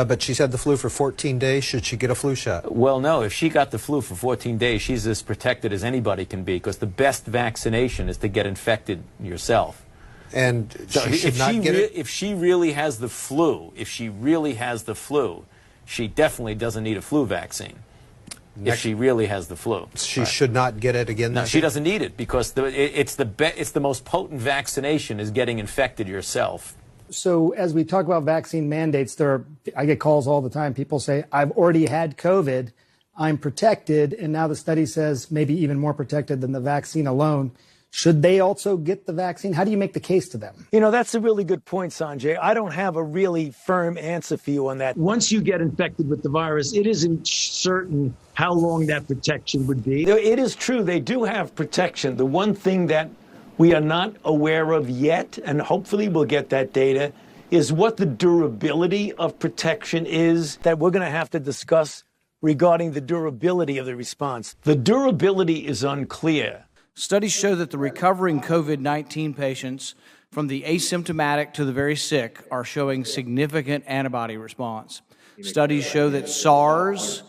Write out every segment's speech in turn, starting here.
But she's had the flu for 14 days. Should she get a flu shot? Well, no. If she got the flu for 14 days, she's as protected as anybody can be, because the best vaccination is to get infected yourself. And so she should not get it? If she really has the flu, she definitely doesn't need a flu vaccine. If she really has the flu, she should not get it again. No, she doesn't need it, because it's the most potent vaccination is getting infected yourself. So as we talk about vaccine mandates, I get calls all the time. People say, I've already had COVID, I'm protected, and now the study says maybe even more protected than the vaccine alone. Should they also get the vaccine? How do you make the case to them? You know, that's a really good point, Sanjay. I don't have a really firm answer for you on that. Once you get infected with the virus, it isn't certain how long that protection would be. It is true, they do have protection. The one thing that we are not aware of yet, and hopefully we'll get that data, is what the durability of protection is that we're going to have to discuss regarding the durability of the response. The durability is unclear. Studies show that the recovering COVID-19 patients, from the asymptomatic to the very sick, are showing significant antibody response. Studies show that SARS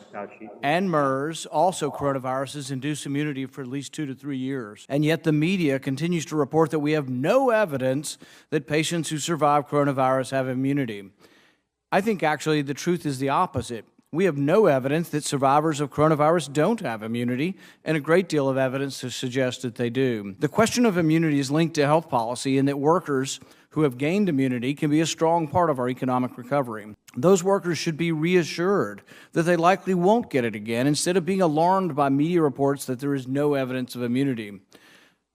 and MERS, also coronaviruses, induce immunity for at least 2 to 3 years. And yet the media continues to report that we have no evidence that patients who survive coronavirus have immunity. I think actually the truth is the opposite. We have no evidence that survivors of coronavirus don't have immunity, and a great deal of evidence to suggest that they do. The question of immunity is linked to health policy, and that workers who have gained immunity can be a strong part of our economic recovery. Those workers should be reassured that they likely won't get it again, instead of being alarmed by media reports that there is no evidence of immunity.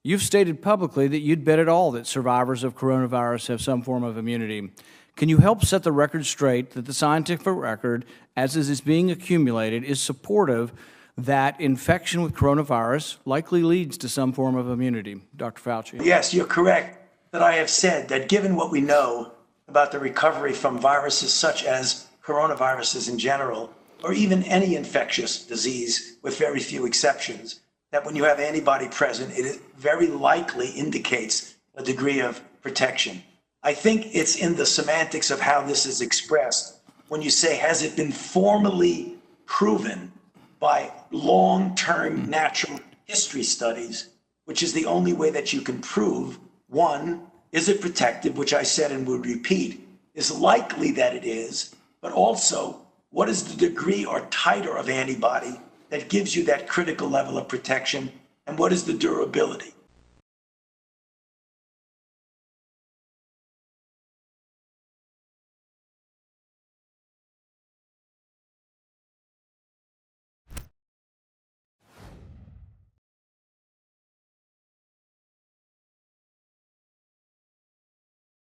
You've stated publicly that you'd bet it all that survivors of coronavirus have some form of immunity. Can you help set the record straight that the scientific record, as it is being accumulated, is supportive that infection with coronavirus likely leads to some form of immunity? Dr. Fauci. Yes, you're correct that I have said that given what we know about the recovery from viruses such as coronaviruses in general, or even any infectious disease with very few exceptions, that when you have antibody present, it very likely indicates a degree of protection. I think it's in the semantics of how this is expressed when you say, has it been formally proven by long-term natural history studies, which is the only way that you can prove, one, is it protective, which I said and would repeat, is likely that it is, but also, what is the degree or titer of antibody that gives you that critical level of protection, and what is the durability?